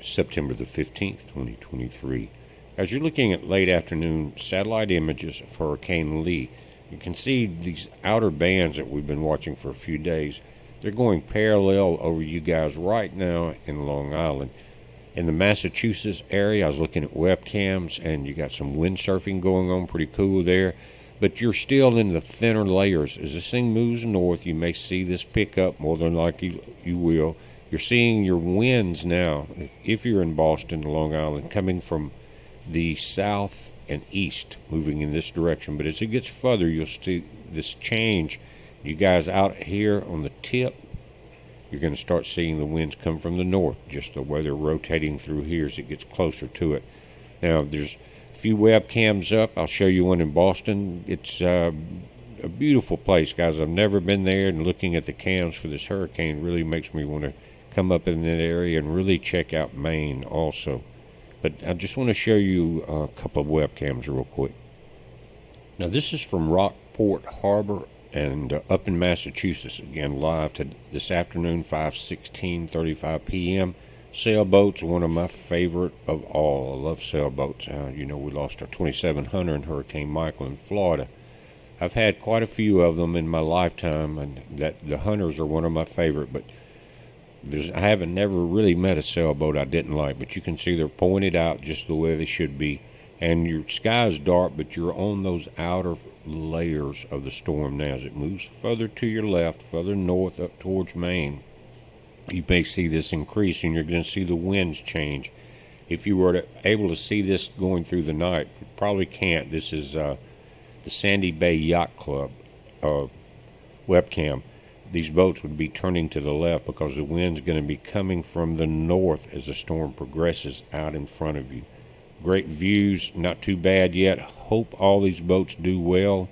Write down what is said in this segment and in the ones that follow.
September the 15th, 2023. As you're looking at late afternoon satellite images of Hurricane Lee, you can see these outer bands that we've been watching for a few days. They're going parallel over you guys right now in Long Island. In the Massachusetts area, I was looking at webcams, and you got some windsurfing going on, pretty cool there. But you're still in the thinner layers. As this thing moves north, you may see this pick up, more than likely you will. You're seeing your winds now, if you're in Boston, Long Island, coming from the south and east, moving in this direction. But as it gets further, you'll see this change. You guys out here on the tip, you're going to start seeing the winds come from the north, just the way they're rotating through here as it gets closer to it. Now, there's a few webcams up. I'll show you one in Boston. It's a beautiful place, guys. I've never been there, and looking at the cams for this hurricane really makes me want to come up in that area and really check out Maine also. But I just want to show you a couple of webcams real quick. Now, this is from Rockport Harbor and up in Massachusetts, again live to this afternoon, 5:16:35 p.m. Sailboats are one of my favorite of all. I love sailboats. We lost our 2700 in Hurricane Michael in Florida. I've had quite a few of them in my lifetime, and that the Hunters are one of my favorite. But I haven't never really met a sailboat I didn't like. But you can see they're pointed out just the way they should be. And your sky is dark, but you're on those outer layers of the storm now. As it moves further to your left, further north up towards Maine, you may see this increase, and you're going to see the winds change. If you were able to see this going through the night, you probably can't. This is the Sandy Bay Yacht Club webcam. These boats would be turning to the left because the wind's going to be coming from the north as the storm progresses out in front of you. Great views, not too bad yet. Hope all these boats do well.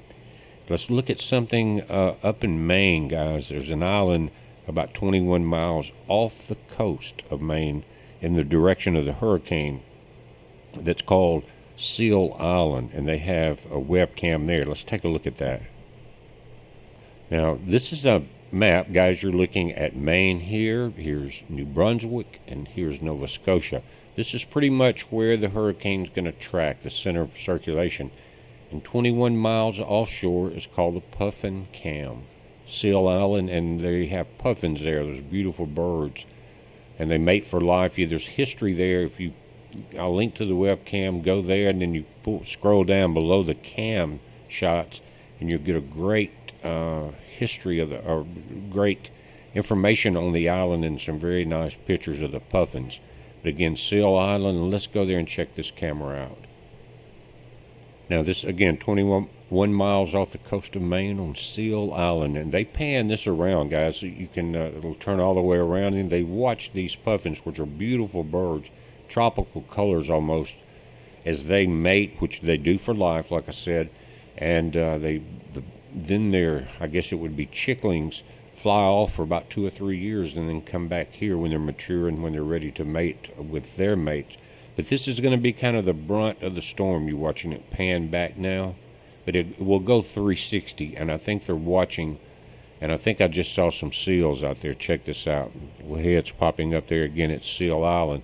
Let's look at something up in Maine, guys. There's an island about 21 miles off the coast of Maine in the direction of the hurricane that's called Seal Island, and they have a webcam there. Let's take a look at that. Now, this is a map, guys. You're looking at Maine here. Here's New Brunswick, and here's Nova Scotia. This is pretty much where the hurricane's going to track, the center of circulation. And 21 miles offshore is called the Puffin Cam. Seal Island, and they have puffins there, those beautiful birds. And they mate for life. There's history there. I'll link to the webcam, go there, and then you scroll down below the cam shots, and you'll get a great history or great information on the island and some very nice pictures of the puffins. But again, Seal Island, let's go there and check this camera out. Now this, again, 21 miles off the coast of Maine on Seal Island. And they pan this around, guys. So you can, it'll turn all the way around. And they watch these puffins, which are beautiful birds, tropical colors almost, as they mate, which they do for life, like I said. And then their, I guess it would be chicklings, fly off for about 2 or 3 years and then come back here when they're mature and when they're ready to mate with their mates. But this is going to be kind of the brunt of the storm. You're watching it pan back now, but it will go 360, and I think they're watching, and I think I just saw some seals out there. Check this out. Heads popping up there again at Seal Island.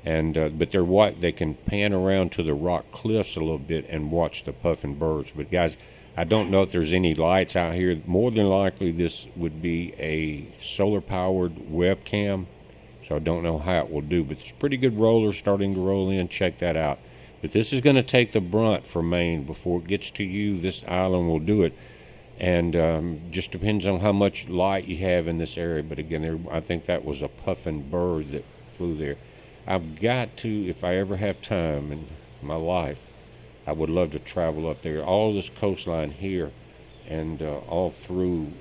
And but they can pan around to the rock cliffs a little bit and watch the puffin birds. But guys, I don't know if there's any lights out here. More than likely, this would be a solar-powered webcam, so I don't know how it will do. But it's a pretty good roller starting to roll in. Check that out. But this is going to take the brunt for Maine. Before it gets to you, this island will do it. And just depends on how much light you have in this area. But again, I think that was a puffin bird that flew there. I've got to, if I ever have time in my life, I would love to travel up there. All this coastline here and all through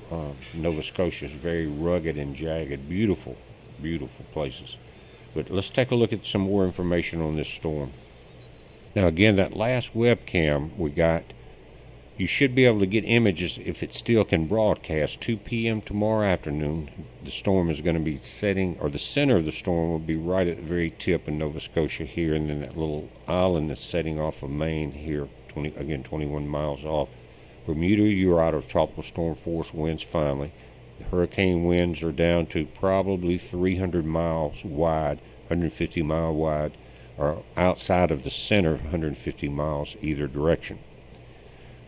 Nova Scotia is very rugged and jagged. Beautiful, beautiful places. But let's take a look at some more information on this storm. Now again, that last webcam we got, you should be able to get images if it still can broadcast. 2 p.m. tomorrow afternoon, the storm is going to be setting, or the center of the storm will be right at the very tip in Nova Scotia here, and then that little island that's setting off of Maine here, 21 miles off. Bermuda, you're out of tropical storm force winds finally. The hurricane winds are down to probably 300 miles wide 150 mile wide, or outside of the center, 150 miles either direction.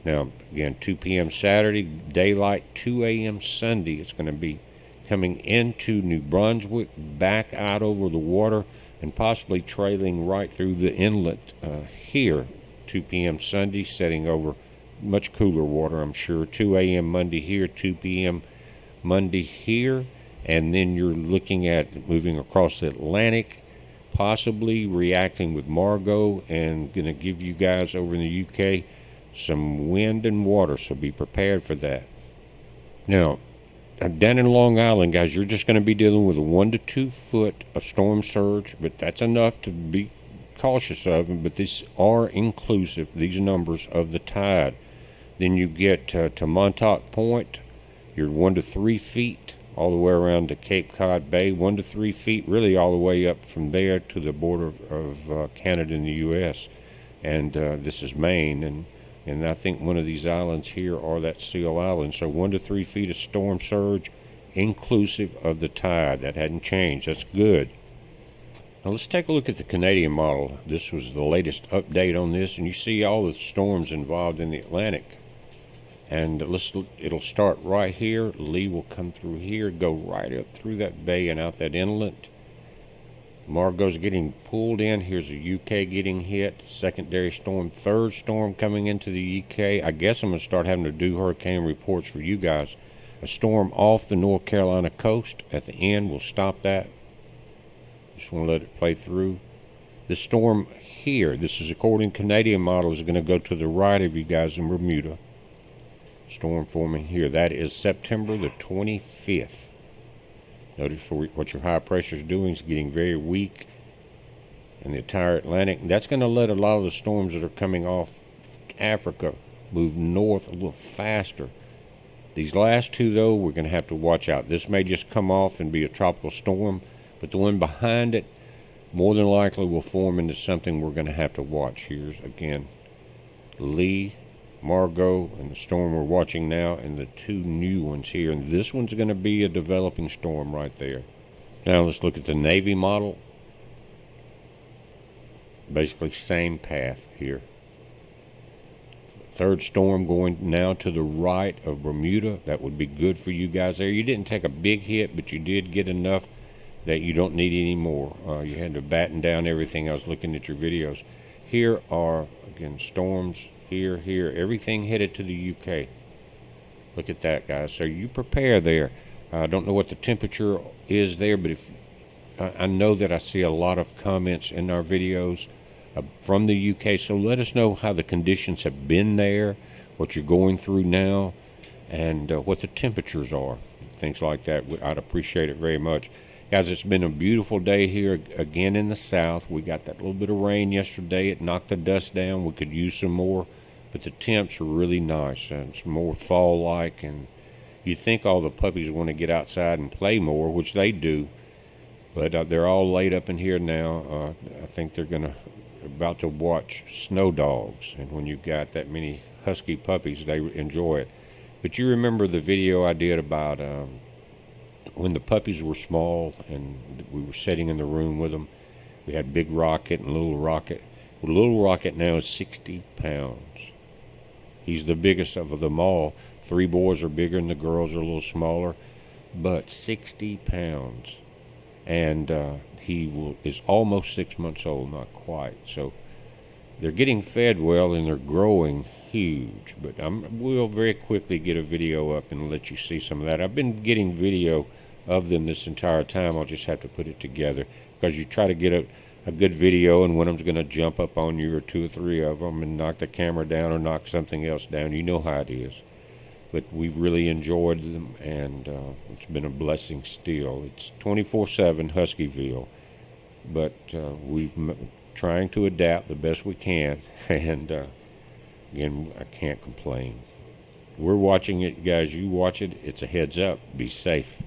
Now, again, 2 p.m. Saturday, daylight, 2 a.m. Sunday. It's going to be coming into New Brunswick, back out over the water, and possibly trailing right through the inlet here. 2 p.m. Sunday, setting over much cooler water, I'm sure. 2 a.m. Monday here, 2 p.m. Monday here, and then you're looking at moving across the Atlantic, possibly reacting with Margot, and going to give you guys over in the UK some wind and water, so be prepared for that. Now, down in Long Island, guys, you're just going to be dealing with a 1 to 2 foot of storm surge, but that's enough to be cautious of them. But these are inclusive, these numbers, of the tide. Then you get to Montauk Point, you're 1 to 3 feet all the way around to Cape Cod Bay, 1 to 3 feet, really all the way up from there to the border of Canada and the U.S. And this is Maine, and I think one of these islands here are that Seal Island. So 1 to 3 feet of storm surge, inclusive of the tide. That hadn't changed. That's good. Now let's take a look at the Canadian model. This was the latest update on this, and you see all the storms involved in the Atlantic. And it'll start right here. Lee will come through here, go right up through that bay and out that inlet. Margot's getting pulled in. Here's the UK getting hit. Secondary storm, third storm coming into the UK. I guess I'm going to start having to do hurricane reports for you guys. A storm off the North Carolina coast at the end. We'll stop that. Just want to let it play through. The storm here, this is according to Canadian model, is going to go to the right of you guys in Bermuda. Storm forming here. That is September the 25th. Notice what your high pressure is doing is getting very weak in the entire Atlantic. That's going to let a lot of the storms that are coming off Africa move north a little faster. These last two, though, we're going to have to watch out. This may just come off and be a tropical storm, but the one behind it more than likely will form into something we're going to have to watch. Here's, again, Lee, Margot, and the storm we're watching now, and the two new ones here. And this one's going to be a developing storm right there. Now let's look at the Navy model. Basically same path here. Third storm going now to the right of Bermuda. That would be good for you guys there. You didn't take a big hit, but you did get enough that you don't need any more. You had to batten down everything. I was looking at your videos. Here are, again, storms. Here, everything headed to the UK. Look at that, guys. So you prepare there. I don't know what the temperature is there, but if I know that I see a lot of comments in our videos from the UK, so let us know how the conditions have been there, what you're going through now, and what the temperatures are, things like that. I'd appreciate it very much. Guys, it's been a beautiful day here again in the south. We got that little bit of rain yesterday. It knocked the dust down. We could use some more. But the temps are really nice, and it's more fall-like, and you think all the puppies want to get outside and play more, which they do, but they're all laid up in here now. I think they're about to watch Snow Dogs, and when you've got that many husky puppies, they enjoy it. But you remember the video I did about when the puppies were small, and we were sitting in the room with them. We had Big Rocket and Little Rocket. Well, Little Rocket now is 60 pounds. He's the biggest of them all. 3 boys are bigger and the girls are a little smaller, but 60 pounds. And is almost 6 months old, not quite. So they're getting fed well and they're growing huge. But we'll very quickly get a video up and let you see some of that. I've been getting video of them this entire time. I'll just have to put it together, because you try to get a good video, and one of them's going to jump up on you, or 2 or 3 of them, and knock the camera down or knock something else down. You know how it is. But we've really enjoyed them, and it's been a blessing still. It's 24/7 Huskyville, but we're trying to adapt the best we can, and again, I can't complain. We're watching it, guys. You watch it. It's a heads up. Be safe.